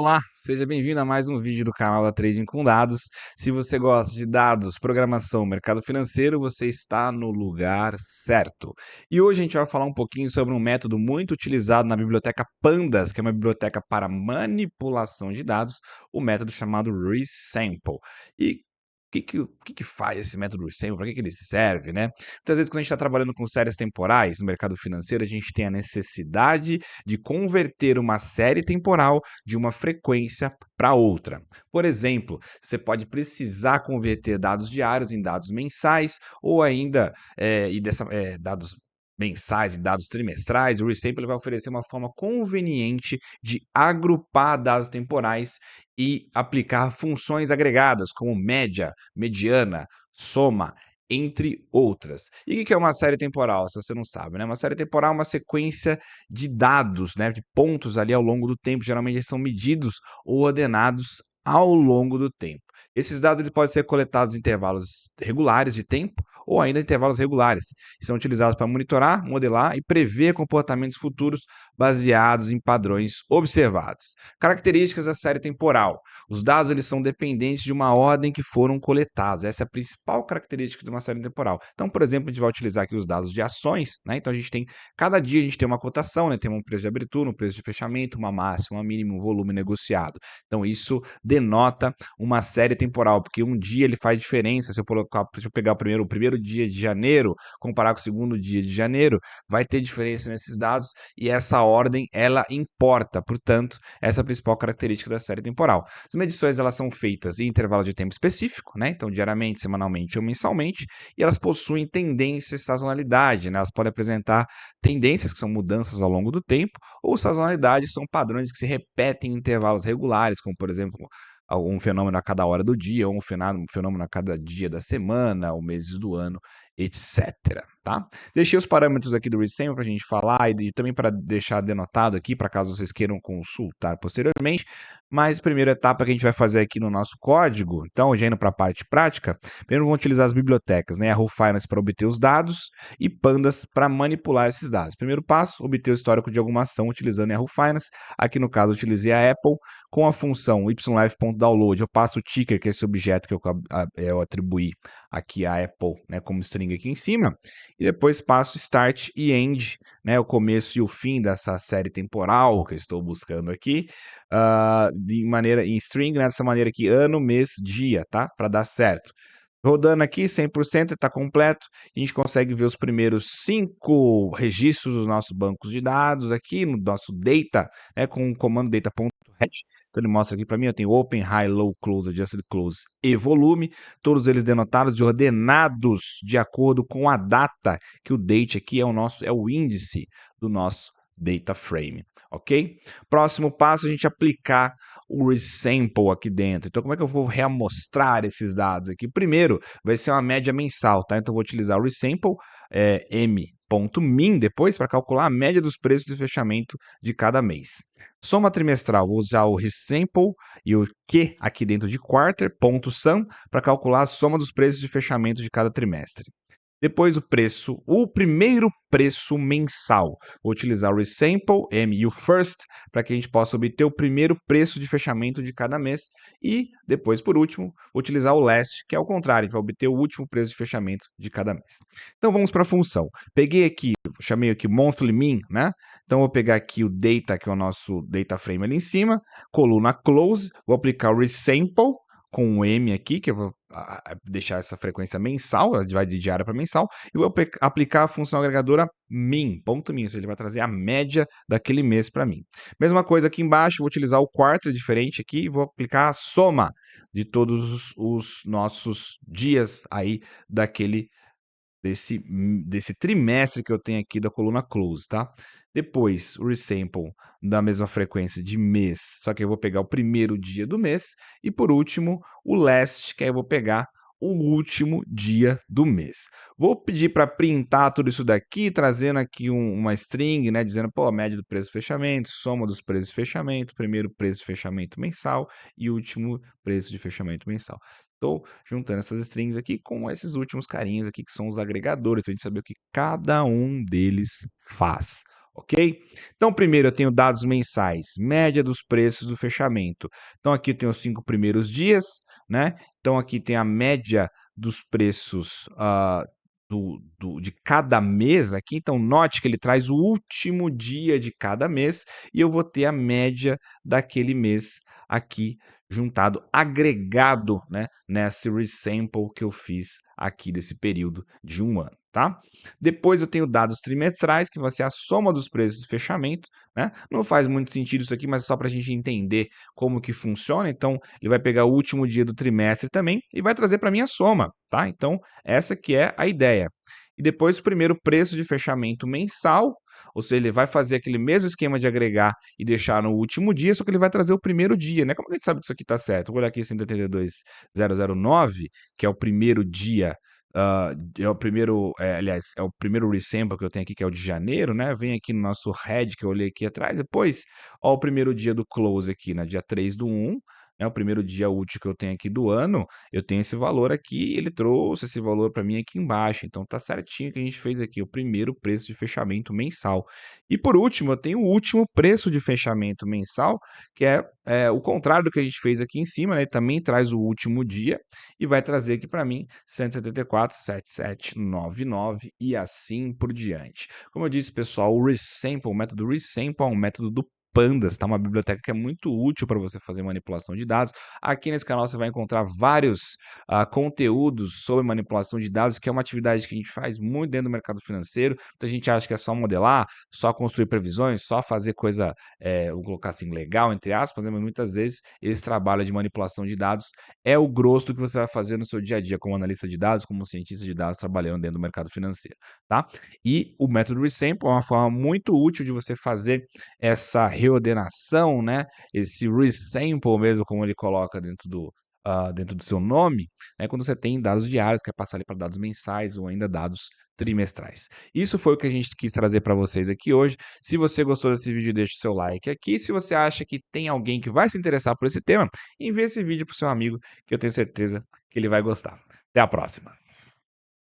Olá, seja bem-vindo a mais um vídeo do canal da Trading com Dados. Se você gosta de dados, programação, mercado financeiro, você está no lugar certo. E hoje a gente vai falar um pouquinho sobre um método muito utilizado na biblioteca Pandas, que é uma biblioteca para manipulação de dados, o método chamado Resample. E o que faz esse método Resample? Para que ele serve, né? Muitas vezes, quando a gente está trabalhando com séries temporais no mercado financeiro, a gente tem a necessidade de converter uma série temporal de uma frequência para outra. Por exemplo, você pode precisar converter dados diários em dados mensais ou ainda dados mensais em dados trimestrais. O Resample vai oferecer uma forma conveniente de agrupar dados temporais e aplicar funções agregadas como média, mediana, soma, entre outras. E o que é uma série temporal, se você não sabe, né? Uma série temporal é uma sequência de dados, né, de pontos ali ao longo do tempo. Geralmente eles são medidos ou ordenados ao longo do tempo. Esses dados eles podem ser coletados em intervalos regulares de tempo ou ainda intervalos regulares. E são utilizados para monitorar, modelar e prever comportamentos futuros baseados em padrões observados. Características da série temporal. Os dados eles são dependentes de uma ordem que foram coletados. Essa é a principal característica de uma série temporal. Então, por exemplo, a gente vai utilizar aqui os dados de ações, né? Então a gente tem cada dia a gente tem uma cotação, né? Tem um preço de abertura, um preço de fechamento, uma máxima, uma mínima, um volume negociado. Então isso denota uma série temporal, porque um dia ele faz diferença. Se eu pegar o primeiro dia de janeiro, comparar com o segundo dia de janeiro, vai ter diferença nesses dados e essa ordem ela importa. Portanto, essa é a principal característica da série temporal. As medições elas são feitas em intervalo de tempo específico, né? Então diariamente, semanalmente ou mensalmente, e elas possuem tendência e sazonalidade, né? Elas podem apresentar tendências, que são mudanças ao longo do tempo, ou sazonalidade, são padrões que se repetem em intervalos regulares, como, por exemplo, algum fenômeno a cada hora do dia, ou um fenômeno a cada dia da semana, ou meses do ano, etc. Tá? Deixei os parâmetros aqui do Resample para a gente falar e também para deixar denotado aqui, para caso vocês queiram consultar posteriormente. Mas a primeira etapa que a gente vai fazer aqui no nosso código, então, já indo para a parte prática, primeiro vamos utilizar as bibliotecas, né? A Yahoo Finance para obter os dados e Pandas para manipular esses dados. Primeiro passo, obter o histórico de alguma ação utilizando a Yahoo Finance. Aqui no caso, eu utilizei a Apple com a função ylf.download. Eu passo o ticker, que é esse objeto que eu atribuí aqui a Apple, né, como string aqui em cima, e depois passo start e end, né, o começo e o fim dessa série temporal que eu estou buscando aqui, em string, né, dessa maneira aqui, ano, mês, dia, tá? Para dar certo. Rodando aqui, 100%, está completo. A gente consegue ver os primeiros 5 registros dos nossos bancos de dados aqui no nosso data, né, com o comando data.hat. Então ele mostra aqui para mim, eu tenho open, high, low, close, adjusted close e volume, todos eles denotados e ordenados de acordo com a data, que o date aqui é o índice do nosso data frame, ok? Próximo passo, a gente aplicar o resample aqui dentro. Então, como é que eu vou reamostrar esses dados aqui? Primeiro, vai ser uma média mensal, tá? Então, eu vou utilizar o resample, m.min, depois, para calcular a média dos preços de fechamento de cada mês. Soma trimestral, vou usar o resample e o Q aqui dentro de quarter.sum para calcular a soma dos preços de fechamento de cada trimestre. Depois o primeiro preço mensal. Vou utilizar o resample, M e o first, para que a gente possa obter o primeiro preço de fechamento de cada mês. E depois, por último, vou utilizar o last, que é o contrário, a gente vai obter o último preço de fechamento de cada mês. Então vamos para a função. Peguei aqui, chamei aqui monthly min, né? Então vou pegar aqui o data, que é o nosso data frame ali em cima, coluna close, vou aplicar o resample, com o M aqui, que eu vou deixar essa frequência mensal, ela vai de diária para mensal, e vou aplicar a função agregadora min, ponto min, ou seja, ele vai trazer a média daquele mês para mim. Mesma coisa aqui embaixo, vou utilizar o quarto diferente aqui, e vou aplicar a soma de todos os nossos dias aí desse trimestre que eu tenho aqui da coluna close, tá? Depois, o resample da mesma frequência de mês, só que eu vou pegar o primeiro dia do mês. E por último, o last, que aí eu vou pegar o último dia do mês. Vou pedir para printar tudo isso daqui, trazendo aqui uma string, né, dizendo, pô, a média do preço de fechamento, soma dos preços de fechamento, primeiro preço de fechamento mensal e último preço de fechamento mensal. Estou juntando essas strings aqui com esses últimos carinhas aqui, que são os agregadores, para a gente saber o que cada um deles faz, ok? Então, primeiro eu tenho dados mensais, média dos preços do fechamento. Então, aqui eu tenho os 5 primeiros dias, né? Então, aqui tem a média dos preços de cada mês aqui. Então, note que ele traz o último dia de cada mês e eu vou ter a média daquele mês aqui juntado, agregado, né, nesse resample que eu fiz aqui desse período de um ano, tá? Depois eu tenho dados trimestrais, que vai ser a soma dos preços de fechamento, né? Não faz muito sentido isso aqui, mas é só para a gente entender como que funciona. Então, ele vai pegar o último dia do trimestre também e vai trazer para mim a soma, tá? Então, essa que é a ideia. E depois o primeiro preço de fechamento mensal, ou seja, ele vai fazer aquele mesmo esquema de agregar e deixar no último dia, só que ele vai trazer o primeiro dia, né? Como a gente sabe que isso aqui está certo? Vou olhar aqui 182.009, que é o primeiro dia, é o primeiro, aliás, é o primeiro resample que eu tenho aqui, que é o de janeiro, né? Vem aqui no nosso head que eu olhei aqui atrás, depois, ó, o primeiro dia do close aqui, né? Dia 3/1, né? O primeiro dia útil que eu tenho aqui do ano, eu tenho esse valor aqui, ele trouxe esse valor para mim aqui embaixo, então tá certinho que a gente fez aqui o primeiro preço de fechamento mensal. E por último, eu tenho o último preço de fechamento mensal, que é o contrário do que a gente fez aqui em cima, né? Ele também traz o último dia e vai trazer aqui para mim 174.7799 e assim por diante. Como eu disse, pessoal, o método resample é um método do Pandas, tá? Uma biblioteca que é muito útil para você fazer manipulação de dados. Aqui nesse canal você vai encontrar vários conteúdos sobre manipulação de dados, que é uma atividade que a gente faz muito dentro do mercado financeiro. Muita gente acha que é só modelar, só construir previsões, só fazer coisa, vou colocar assim, legal, entre aspas, né? Mas muitas vezes esse trabalho de manipulação de dados é o grosso do que você vai fazer no seu dia a dia como analista de dados, como cientista de dados trabalhando dentro do mercado financeiro, tá? E o método Resample é uma forma muito útil de você fazer essa reordenação, né? Esse resample mesmo, como ele coloca dentro do seu nome, né? Quando você tem dados diários, quer passar ali para dados mensais ou ainda dados trimestrais. Isso foi o que a gente quis trazer para vocês aqui hoje. Se você gostou desse vídeo, deixe o seu like aqui. Se você acha que tem alguém que vai se interessar por esse tema, envie esse vídeo para o seu amigo, que eu tenho certeza que ele vai gostar. Até a próxima!